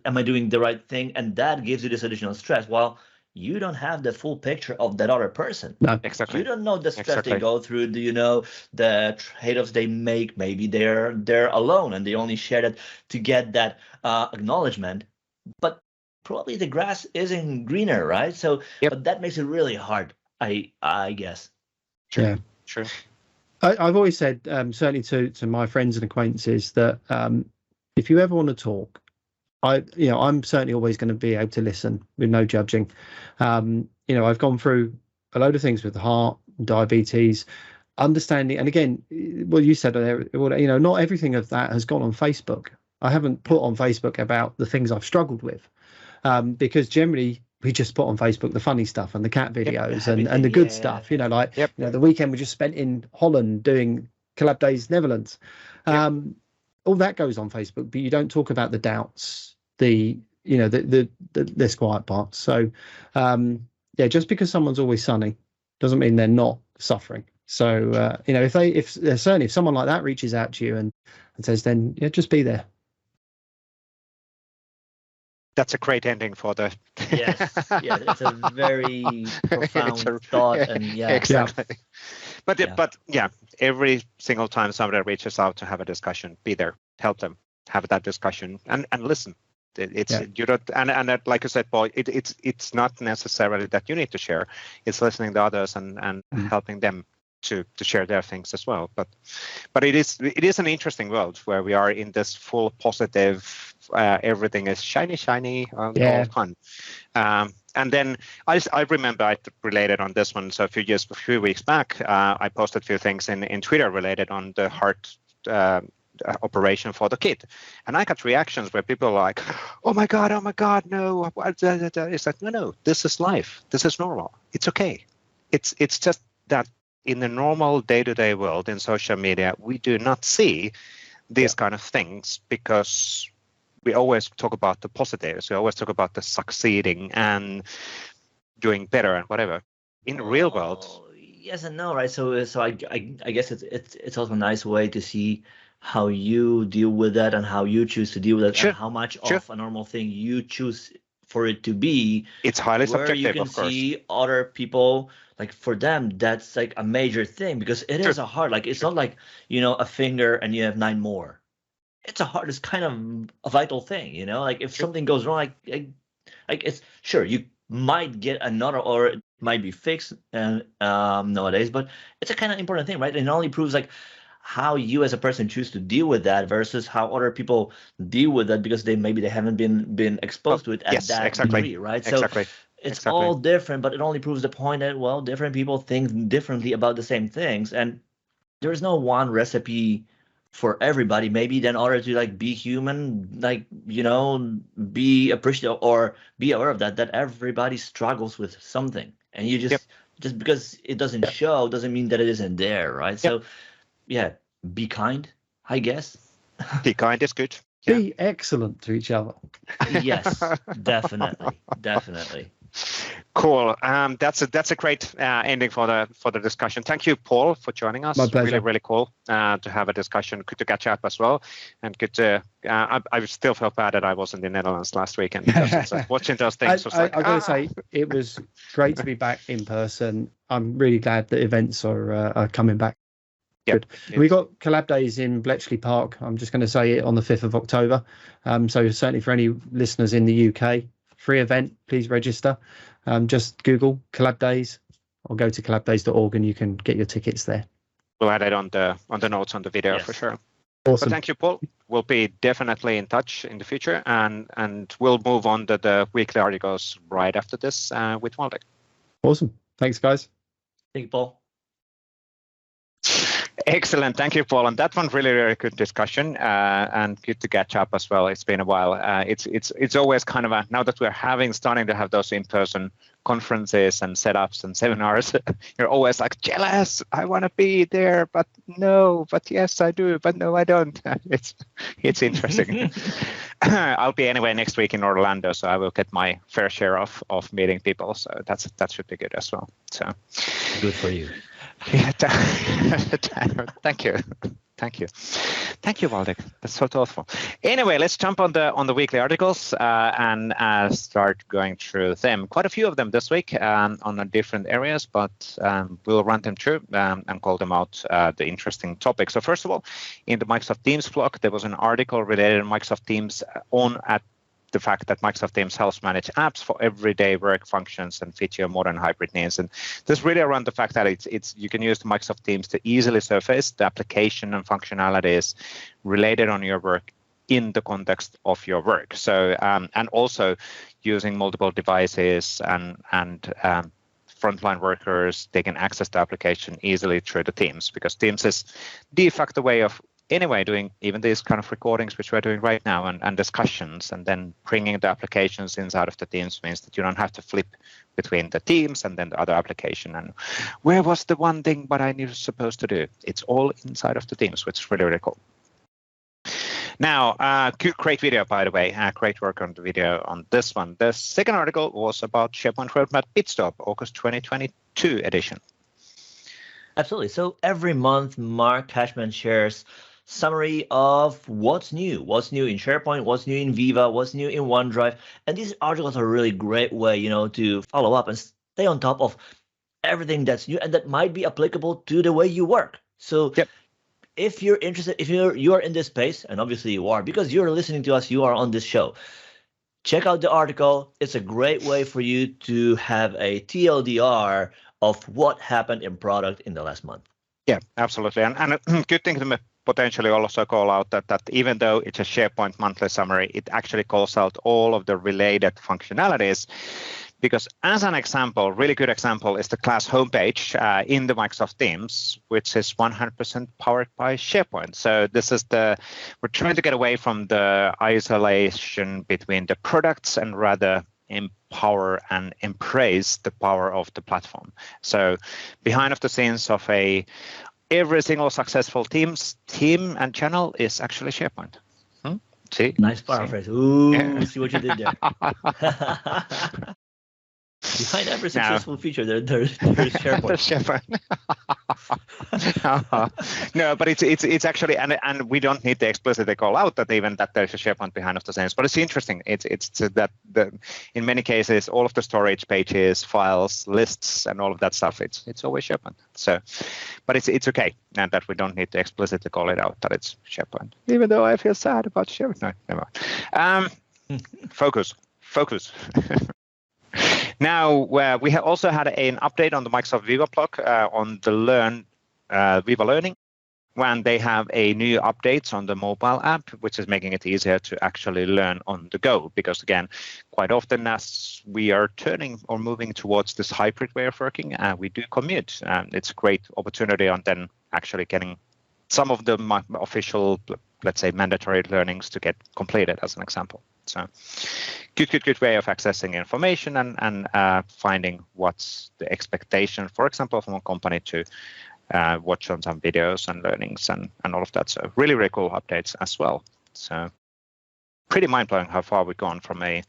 Am I doing the right thing? And that gives you this additional stress. Well, you don't have the full picture of that other person. No, exactly. You don't know the stress they go through. Do you know the trade-offs they make? Maybe they're alone and they only share that to get that acknowledgement. But probably the grass isn't greener, right? So, but that makes it really hard, I guess. Sure. Sure. I've always said, certainly to my friends and acquaintances, that if you ever want to talk, I'm certainly always going to be able to listen with no judging. I've gone through a load of things with the heart, diabetes, understanding, and again, well, you said there, not everything of that has gone on Facebook. I haven't put on Facebook about the things I've struggled with, because generally we just put on Facebook the funny stuff and the cat videos and the good stuff. The weekend we just spent in Holland doing Collab Days Netherlands. All that goes on Facebook, but you don't talk about the doubts, the less quiet parts. So just because someone's always sunny doesn't mean they're not suffering. So if someone like that reaches out to you and says, then just be there. That's a great ending for the. Yes, it's a very profound thought, and exactly. But every single time somebody reaches out to have a discussion, be there, help them have that discussion, and listen. You don't, and like you said, Paul, it's not necessarily that you need to share. It's listening to others and helping them to share their things as well. But it is an interesting world where we are in this full positive. Everything is shiny, all fun. And then I remember I related on this one. So a few weeks back, I posted a few things in Twitter related on the heart operation for the kid, and I got reactions where people are like, "Oh my god, no!" It's like, no, this is life. This is normal. It's okay. It's just that in the normal day-to-day world in social media, we do not see these kind of things because we always talk about the positives. We always talk about the succeeding and doing better and whatever. In the real world, yes and no, right? So I guess it's also a nice way to see how you deal with that and how you choose to deal with it, and how much of a normal thing you choose for it to be. It's highly subjective, you can of course. see other people, like for them, that's like a major thing, because it is a heart. Like it's not like, a finger and you have 9 more. It's a heart. It's kind of a vital thing, like if something goes wrong, like it's you might get another, or it might be fixed nowadays, but it's a kind of important thing, right? And it only proves like how you as a person choose to deal with that versus how other people deal with that, because they haven't been exposed to it at that degree, right? So it's all different, but it only proves the point that, different people think differently about the same things, and there is no one recipe for everybody. Maybe then order to like be human, like, be appreciative or be aware of that everybody struggles with something, and you just because it doesn't show doesn't mean that it isn't there, right? So be kind, I guess. Be kind is good. Be excellent to each other. Yes, definitely. Cool. That's a great ending for the discussion. Thank you, Paul, for joining us. My pleasure. Really, really cool to have a discussion. Good to catch up as well, and good to. I still felt bad that I was in the Netherlands last weekend. Watching those things, I got to say, it was great to be back in person. I'm really glad that events are coming back. Good. We got Collab Days in Bletchley Park. I'm just going to say it on the 5th of October. So certainly for any listeners in the UK, free event, please register. Just Google Collab Days or go to collabdays.org and you can get your tickets there. We'll add it on the notes on the video for sure. Awesome. But thank you, Paul. We'll be definitely in touch in the future, and we'll move on to the weekly articles right after this with Waldek. Awesome. Thanks, guys. Thank you, Paul. Excellent. Thank you, Paul. And that one really, really good discussion and good to catch up as well. It's been a while. It's always kind of now that we're starting to have those in-person conferences and setups and seminars, you're always like, jealous. I want to be there, but no, but yes, I do, but no, I don't. It's interesting. I'll be anyway next week in Orlando, so I will get my fair share of meeting people. So that should be good as well. So good for you. Yeah, thank you, Waldek. That's so thoughtful. Anyway, let's jump on the weekly articles and start going through them. Quite a few of them this week on different areas, but we'll run them through and call them out the interesting topics. So first of all, in the Microsoft Teams blog, there was an article related to Microsoft Teams on at the fact that Microsoft Teams helps manage apps for everyday work functions and fit your modern hybrid needs. And this really around the fact that it's you can use the Microsoft Teams to easily surface the application and functionalities related on your work in the context of your work. So and also using multiple devices and frontline workers, they can access the application easily through the Teams, because Teams is de facto way of anyway doing even these kind of recordings which we're doing right now and discussions, and then bringing the applications inside of the Teams means that you don't have to flip between the Teams and then the other application and where was the one thing but I was supposed to do. It's all inside of the Teams, which is really, really cool. Now, great video, by the way. Great work on the video on this one. The second article was about SharePoint Roadmap Pitstop, August 2022 edition. Absolutely. So every month, Mark Cashman shares summary of what's new in SharePoint, what's new in Viva, what's new in OneDrive. And these articles are a really great way, to follow up and stay on top of everything that's new and that might be applicable to the way you work. So yep. If you're interested, if you're in this space, and obviously you are, because you're listening to us, you are on this show, check out the article. It's a great way for you to have a TLDR of what happened in product in the last month. Yeah, absolutely. And a good thing to potentially also call out that even though it's a SharePoint monthly summary, it actually calls out all of the related functionalities. Because as an example, really good example is the class homepage in the Microsoft Teams, which is 100% powered by SharePoint. So this is we're trying to get away from the isolation between the products and rather empower and embrace the power of the platform. So behind of the scenes of every single successful team and channel is actually SharePoint. See? Nice paraphrase. Ooh, yeah. See what you did there. Behind every successful feature, there's SharePoint. No, but it's actually, and we don't need to explicitly call out that even that there's a SharePoint behind of the scenes. But it's interesting. It's that in many cases, all of the storage pages, files, lists, and all of that stuff, it's always SharePoint. So, but it's okay, and that we don't need to explicitly call it out that it's SharePoint. Even though I feel sad about SharePoint. No, never mind. Focus. Now, we have also had an update on the Microsoft Viva blog on the Viva Learning, when they have a new updates on the mobile app, which is making it easier to actually learn on the go. Because again, quite often as we are turning or moving towards this hybrid way of working, we do commute. And it's a great opportunity on then actually getting some of the official, let's say, mandatory learnings to get completed, as an example. So good way of accessing information and finding what's the expectation, for example, from a company to watch on some videos and learnings and all of that. So really, really cool updates as well. So pretty mind-blowing how far we've gone from the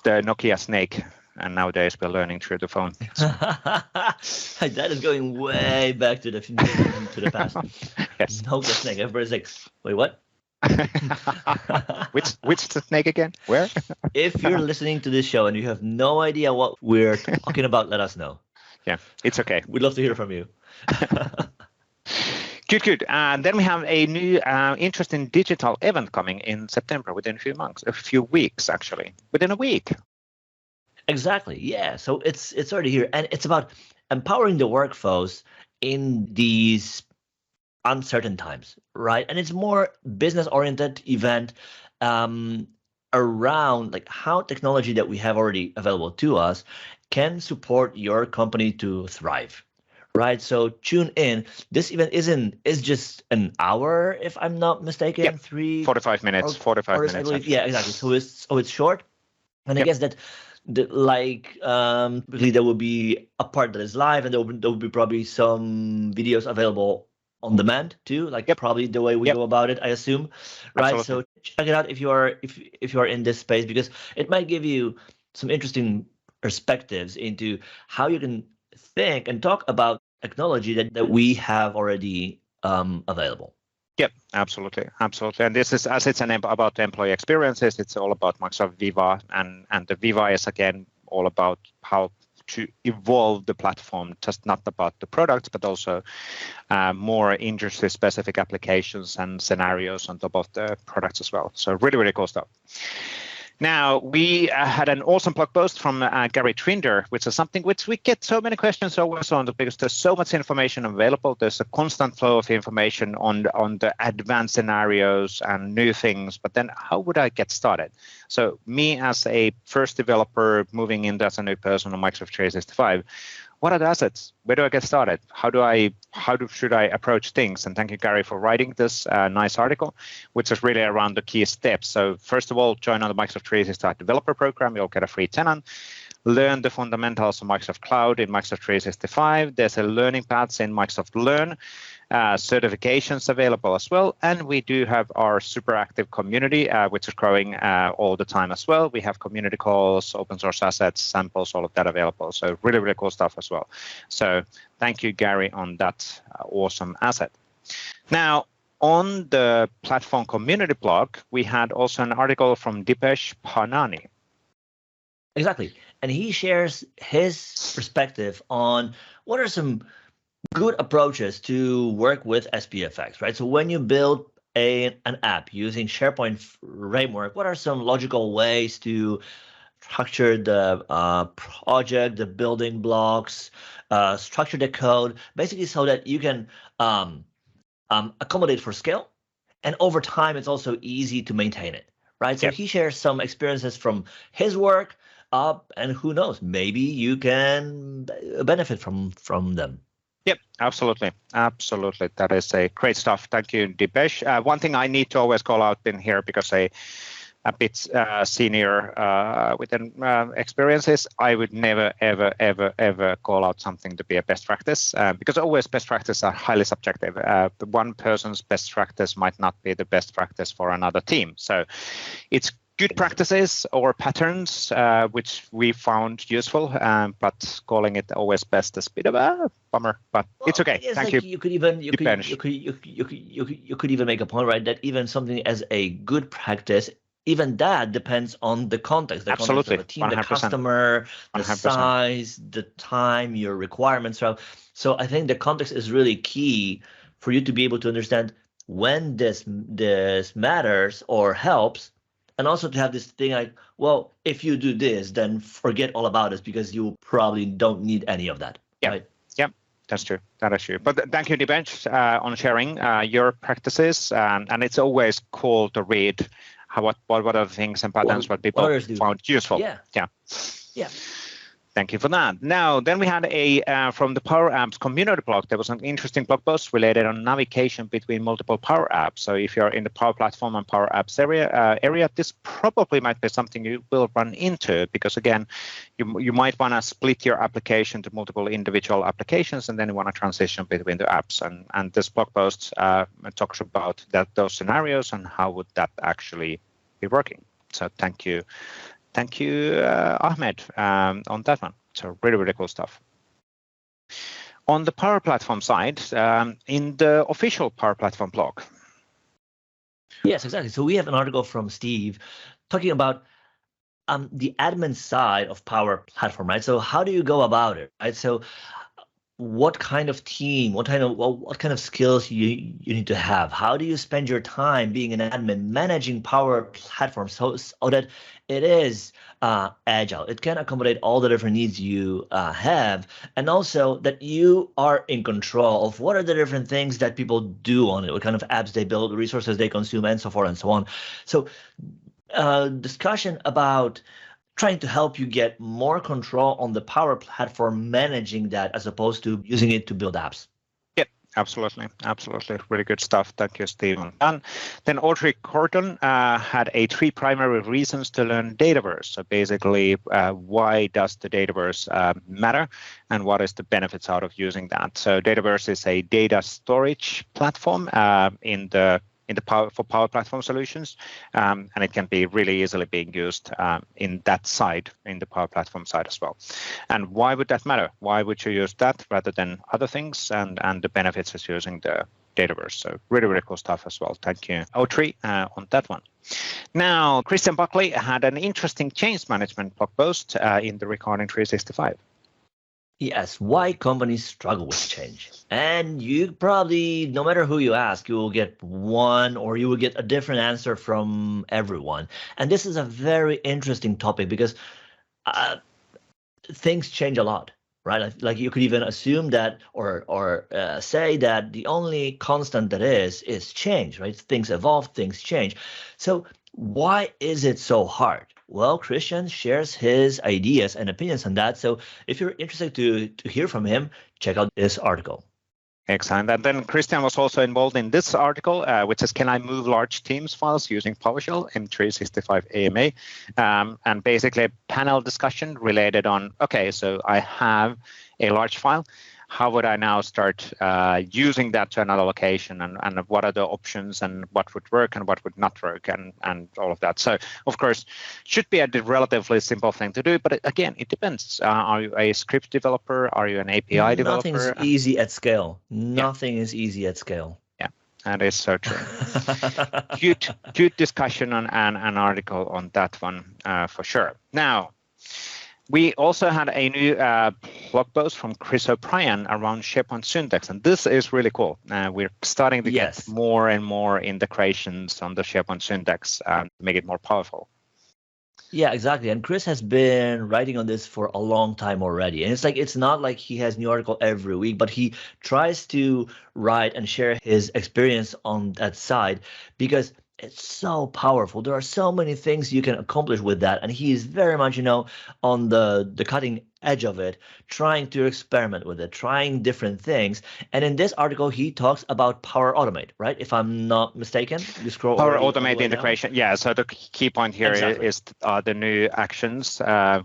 Nokia Snake, and nowadays we're learning through the phone. That is going way back to the past. Yes. Nokia Snake. Everybody's like, wait, what? Which snake again? Where? If you're listening to this show and you have no idea what we're talking about, let us know. Yeah, it's okay. We'd love to hear from you. Good. And then we have a new interesting digital event coming in September within a few weeks, actually, within a week. Exactly. Yeah. So it's already here, and it's about empowering the workforce in these uncertain times, right? And it's more business-oriented event around like how technology that we have already available to us can support your company to thrive, right? So tune in. This event is just an hour, if I'm not mistaken. Yep. 45 minutes. 45 minutes. I believe, yeah, exactly. So it's short, and I guess that. Typically there will be a part that is live, and there will be probably some videos available on demand too, probably the way we go about it, I assume, right? Absolutely. So check it out if you are in this space, because it might give you some interesting perspectives into how you can think and talk about technology that we have already available. Yep, absolutely. And this is, as it's about the employee experiences, it's all about Microsoft Viva, and the Viva is again all about how to evolve the platform, just not about the products, but also more industry-specific applications and scenarios on top of the products as well. So really, really cool stuff. Now, we had an awesome blog post from Gary Trinder, which is something which we get so many questions always on, because there's so much information available. There's a constant flow of information on the advanced scenarios and new things. But then how would I get started? So me as a first developer moving in as a new person on Microsoft 365, what are the assets? Where do I get started? Should I approach things? And thank you, Gary, for writing this nice article, which is really around the key steps. So first of all, join on the Microsoft 365 developer program. You'll get a free tenant. Learn the fundamentals of Microsoft Cloud in Microsoft 365. There's a learning paths in Microsoft Learn, certifications available as well. And we do have our super active community, which is growing all the time as well. We have community calls, open source assets, samples, all of that available. So really, really cool stuff as well. So thank you, Gary, on that awesome asset. Now, on the platform community blog, we had also an article from Dipesh Panani. Exactly. And he shares his perspective on what are some good approaches to work with SPFX, right? So when you build an app using Sharepoint framework, what are some logical ways to structure the project, the building blocks, structure the code, basically so that you can accommodate for scale. And over time, it's also easy to maintain it, right? So he shares some experiences from his work, and who knows, maybe you can benefit from them. Yep, absolutely. Absolutely. That is a great stuff. Thank you, Dipesh. One thing I need to always call out in here, because a bit senior within experiences, I would never, ever call out something to be a best practice, because always best practice are highly subjective. One person's best practice might not be the best practice for another team. So it's good practices or patterns which we found useful, but calling it always best is a bit of a bummer. But it's okay. Thank you. You could even make a point, right, that even something as a good practice, even that depends on the context. The Absolutely. Context of the team, 100%. the customer, the 100%. size, the time, your requirements. So I think the context is really key for you to be able to understand when this matters or helps. And also to have this thing like, well, if you do this, then forget all about it, because you probably don't need any of that. Yeah, right? Yeah, that's true. That is true. But thank you, Dipesh, on sharing your practices. And it's always cool to read what are the things and patterns what people found useful. Yeah. Thank you for that. Now, then we had from the Power Apps community blog, there was an interesting blog post related on navigation between multiple Power Apps. So if you're in the Power Platform and Power Apps area, this probably might be something you will run into, because again, you might want to split your application to multiple individual applications, and then you want to transition between the apps. And this blog post talks about those scenarios and how would that actually be working. So thank you. Thank you, Ahmed, on that one. So really, really cool stuff. On the Power Platform side, in the official Power Platform blog. Yes, exactly. So we have an article from Steve talking about the admin side of Power Platform, right? So how do you go about it, right? So what kind of team, what kind of skills you need to have? How do you spend your time being an admin, managing Power Platform so that it is agile? It can accommodate all the different needs you have, and also that you are in control of what are the different things that people do on it, what kind of apps they build, resources they consume, and so forth and so on. So discussion about trying to help you get more control on the Power Platform, managing that as opposed to using it to build apps. Yeah, absolutely. Really good stuff. Thank you, Stephen. And then Audrey Corton had 3 primary reasons to learn Dataverse. So basically, why does the Dataverse matter, and what is the benefits out of using that? So Dataverse is a data storage platform for Power Platform solutions, and it can be really easily being used in that side, in the Power Platform side as well. And why would that matter? Why would you use that rather than other things, and the benefits of using the Dataverse? So really, really cool stuff as well. Thank you, Audrey, on that one. Now, Christian Buckley had an interesting change management blog post in the Recording 365. Yes, why companies struggle with change. And you probably, no matter who you ask, you will get one or you will get a different answer from everyone. And this is a very interesting topic because things change a lot, right? Like you could even assume that or say that the only constant that is change, right? Things evolve, things change. So why is it so hard? Well, Christian shares his ideas and opinions on that. So if you're interested to hear from him, check out this article. Excellent. And then Christian was also involved in this article, which says, can I move large Teams files using PowerShell in 365 AMA? And basically a panel discussion related on, okay, so I have a large file. How would I now start using that to another location, and what are the options, and what would work and what would not work, and all of that. So, of course, should be a relatively simple thing to do, but again, it depends. Are you a script developer? Are you an API developer? Nothing's easy at scale. Nothing is easy at scale. Yeah, that is so true. Good discussion on an article on that one for sure. Now, we also had a new blog post from Chris O'Brien around Sharepoint Syntax, and this is really cool. We're starting to get more and more integrations on the Sharepoint Syntax to make it more powerful. Yeah, exactly. And Chris has been writing on this for a long time already. And it's not like he has new article every week, but he tries to write and share his experience on that side because it's so powerful. There are so many things you can accomplish with that. And he is very much, on the cutting edge of it, trying to experiment with it, trying different things. And in this article, he talks about Power Automate, right? If I'm not mistaken, you scroll Power Automate integration. Yeah, so the key point here is the new actions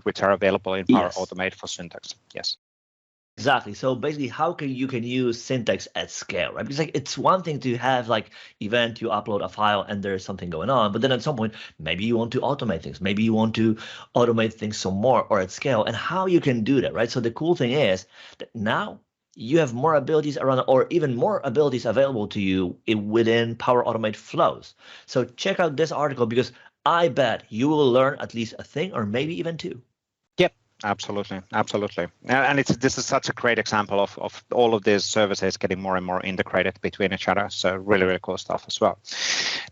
which are available in Power Automate for Syntax. Yes. Exactly. So basically, how you can use syntax at scale, right? Because it's one thing to have event, you upload a file and there's something going on, but then at some point, maybe you want to automate things, maybe you want to automate things some more or at scale, and how you can do that, right? So the cool thing is that now you have more abilities around, or even more abilities available to you within Power Automate flows. So check out this article because I bet you will learn at least a thing or maybe even two. Absolutely. And this is such a great example of all of these services getting more and more integrated between each other. So really, really cool stuff as well.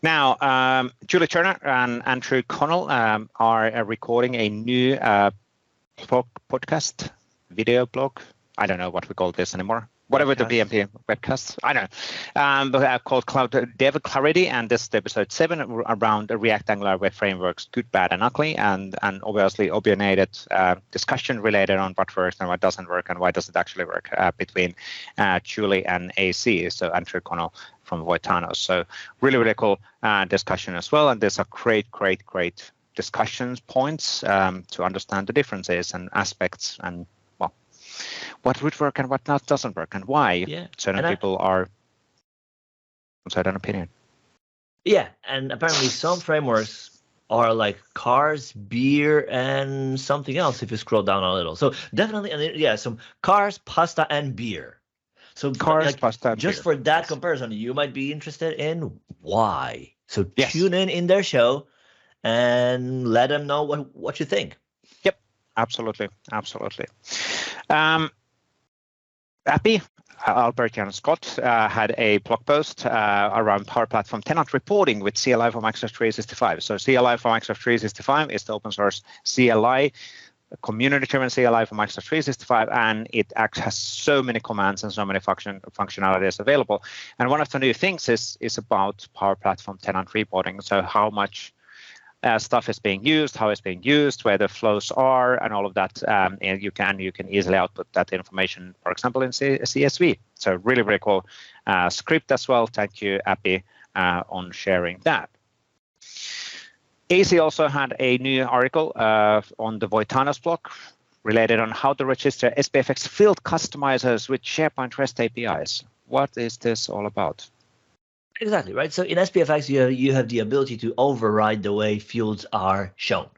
Now, Julie Turner and Andrew Connell are recording a new podcast, video blog. I don't know what we call this anymore. Whatever the PnP webcast, I don't know, but called Cloud Dev Clarity, and this is episode 7 around the React Angular web frameworks, good, bad, and ugly, and obviously opinionated discussion related on what works and what doesn't work and why does it actually work between Julie and AC, so Andrew Connell from Voitanos. So really, really cool discussion as well, and there's a great discussion points to understand the differences and aspects and what would work and what not doesn't work, and why certain people are of certain opinion. Yeah, and apparently some frameworks are like cars, beer, and something else if you scroll down a little. So definitely, some cars, pasta, and beer. So cars, pasta, and just beer. For that comparison, you might be interested in why. So tune in their show and let them know what you think. Yep, absolutely. Appy, Albert Jan Scott had a blog post around Power Platform Tenant reporting with CLI for Microsoft 365. So CLI for Microsoft 365 is the open source CLI, community-driven CLI for Microsoft 365, and it actually has so many commands and so many functionalities available. And one of the new things is about Power Platform Tenant reporting. So how much stuff is being used, how it's being used, where the flows are, and all of that. And you can easily output that information, for example, in CSV. So really, really cool script as well. Thank you, Appy, on sharing that. AC also had a new article on the Voitanos blog related on how to register SPFX field customizers with SharePoint REST APIs. What is this all about? Exactly, right? So in SPFX, you have the ability to override the way fields are shown,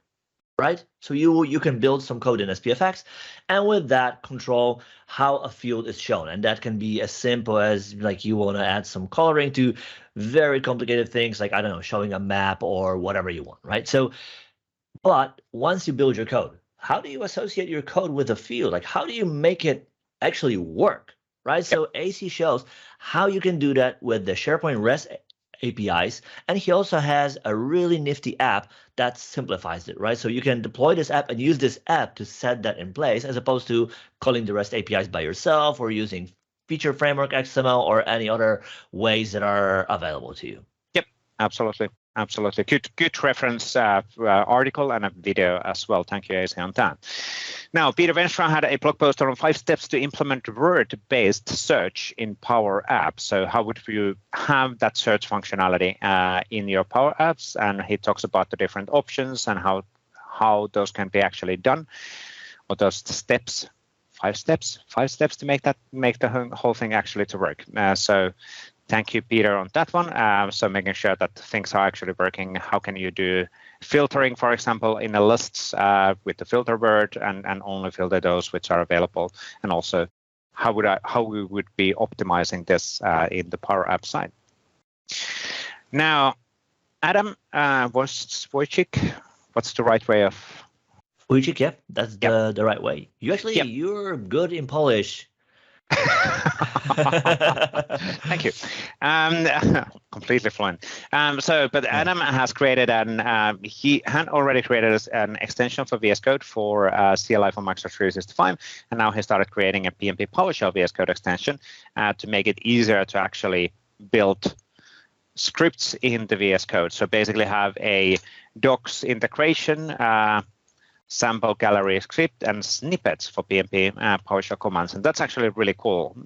right? So you can build some code in SPFX, and with that, control how a field is shown. And that can be as simple as you want to add some coloring to very complicated things like, showing a map or whatever you want, right? So, but once you build your code, how do you associate your code with a field? Like, how do you make it actually work, right? Yep. So AC shows how you can do that with the SharePoint REST APIs. And he also has a really nifty app that simplifies it, right? So you can deploy this app and use this app to set that in place, as opposed to calling the REST APIs by yourself or using Feature Framework XML or any other ways that are available to you. Yep, absolutely. Absolutely. Good reference article and a video as well. Thank you, AC, on that. Now, Peter Venstra had a blog post on 5 steps to implement word-based search in Power Apps. So how would you have that search functionality in your Power Apps? And he talks about the different options and how those can be actually done, or those steps. 5 steps to make the whole thing actually to work. So thank you, Peter, on that one. So making sure that things are actually working. How can you do filtering, for example, in the lists with the filter word and only filter those which are available? And also how we would be optimizing this in the Power App side. Now, Adam Wojcik, what's the right way of? Wojcik, yeah, that's the right way. You're good in Polish. Thank you. Completely fluent. But Adam has created he had already created an extension for VS Code for CLI for Microsoft 365, and now he started creating a PnP PowerShell VS Code extension to make it easier to actually build scripts in the VS Code. So basically have a docs integration, sample gallery script and snippets for PnP PowerShell commands. And that's actually really cool,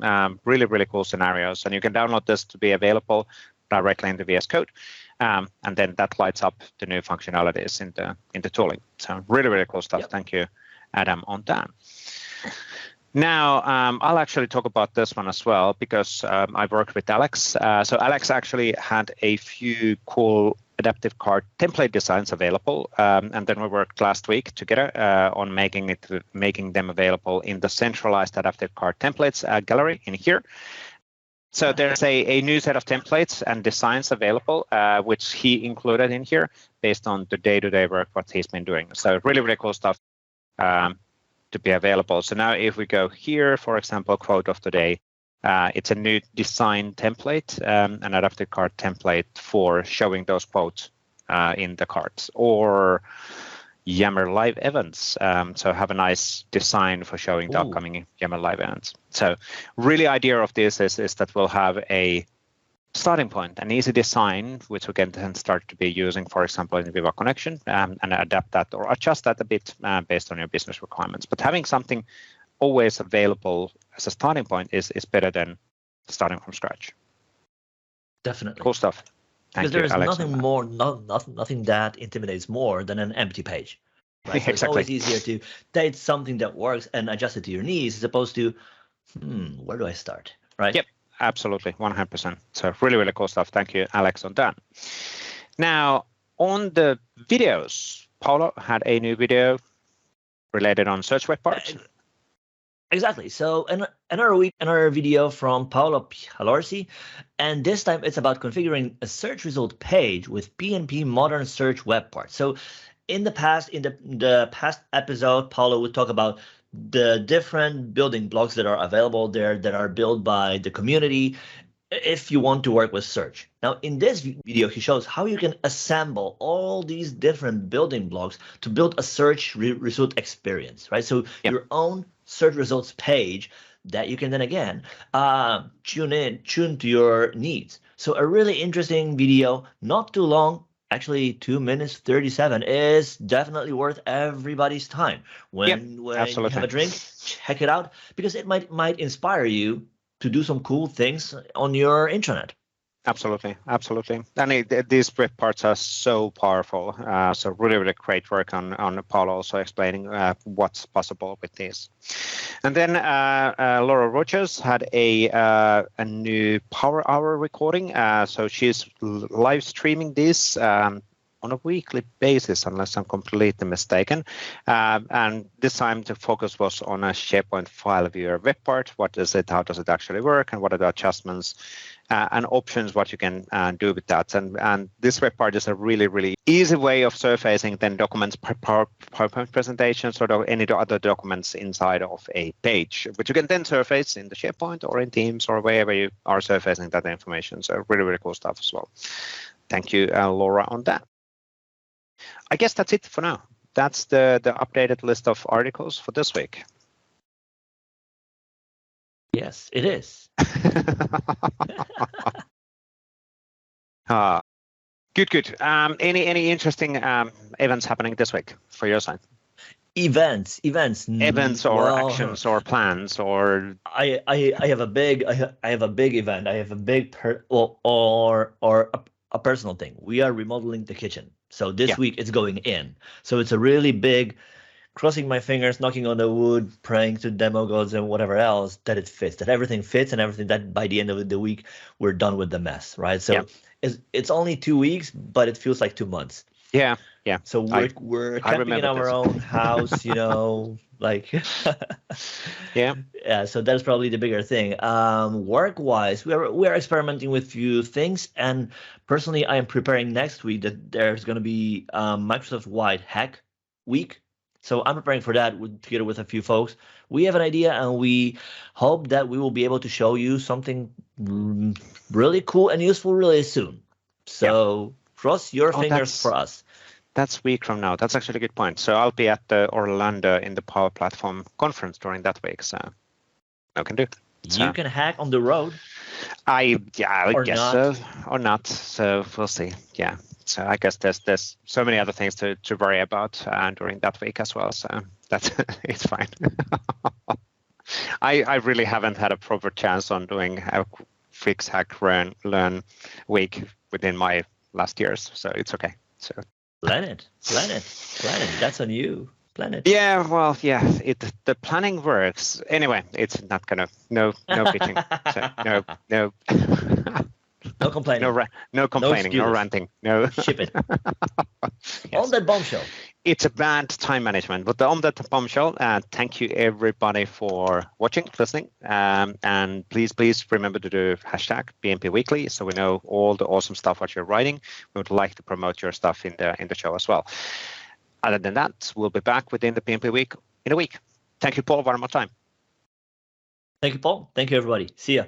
really cool scenarios. And you can download this to be available directly in the VS Code. And then that lights up the new functionalities in the tooling. So really cool stuff. Yep. Thank you, Adam, on that. Now, I'll actually talk about this one as well, because I worked with Alex. So Alex actually had a few cool adaptive card template designs available, and then we worked last week together on making them available in the centralized adaptive card templates gallery in here. So there's a new set of templates and designs available, which he included in here based on the day-to-day work what he's been doing. So really cool stuff to be available. So now if we go here, for example, quote of the day, it's a new design template, an adaptive card template for showing those quotes in the cards, or Yammer live events. So have a nice design for showing the upcoming Yammer live events. So really idea of this is that we'll have a starting point, an easy design, which we can then start to be using, for example, in the Viva connection, and adapt that or adjust that a bit based on your business requirements. But having something always available as a starting point is better than starting from scratch. Definitely. Cool stuff. Because there is nothing that intimidates more than an empty page. Right? So exactly. It's always easier to take something that works and adjust it to your needs, as opposed to, where do I start? Right? Yep. Absolutely, 100%. So really cool stuff. Thank you, Alex, on that. Now, on the videos, Paolo had a new video related on search web parts. Exactly. So another video from Paolo Pialorsi, and this time it's about configuring a search result page with PnP modern search web parts. So in the past episode, Paolo would talk about the different building blocks that are available there that are built by the community if you want to work with search. Now, in this video, he shows how you can assemble all these different building blocks to build a search result experience, right? So your own search results page that you can then again tune to your needs. So a really interesting video, not too long. Actually, 2 minutes 37 is definitely worth everybody's time. When you have a drink, check it out, because it might inspire you to do some cool things on your intranet. Absolutely. And these web parts are so powerful. So really great work on Paolo also explaining what's possible with these. And then Laura Rogers had a new Power Hour recording. So she's live streaming this on a weekly basis, unless I'm completely mistaken. And this time the focus was on a SharePoint file viewer web part. What is it? How does it actually work? And what are the adjustments and options, what you can do with that? And this web part is a really, really easy way of surfacing then documents, PowerPoint presentations, or any other documents inside of a page, which you can then surface in the SharePoint or in Teams or wherever you are surfacing that information. So really, really cool stuff as well. Thank you, Laura, on that. I guess that's it for now. That's the updated list of articles for this week. Yes, it is. Good. Any interesting events happening this week for your side? Events or actions or plans or I have a big event. I have a big a personal thing. We are remodeling the kitchen. So this week it's going in. So it's a really big, crossing my fingers, knocking on the wood, praying to demo gods and whatever else that it fits, that everything fits and everything, that by the end of the week we're done with the mess, right? So it's only 2 weeks, but it feels like 2 months. Yeah. So we're camping in our own house, like yeah. So that's probably the bigger thing. Work-wise, we're experimenting with few things, and personally, I am preparing next week that there's going to be Microsoft-wide Hack Week. So I'm preparing for that together with a few folks. We have an idea, and we hope that we will be able to show you something really cool and useful really soon. So cross your fingers for us. That's a week from now. That's actually a good point. So I'll be at the Orlando in the Power Platform conference during that week. So I can do. So. You can hack on the road. I guess so, or not. So we'll see. Yeah. So I guess there's so many other things to worry about during that week as well. So that's it's fine. I really haven't had a proper chance on doing a fix, hack, learn week within my last years. So it's okay. So. Plan it. That's on you. Plan it. Yeah, well, the planning works. Anyway, it's not gonna no pitching. So, no. No complaining. No complaining. No ranting. No. Ship it. Yes. On that bombshell. It's a bad time management, but on that bombshell, thank you everybody for watching, listening, and please remember to do hashtag PnP Weekly so we know all the awesome stuff what you're writing. We would like to promote your stuff in the show as well. Other than that, we'll be back within the PnP Week in a week. Thank you, Paul, one more time. Thank you, Paul. Thank you, everybody. See ya.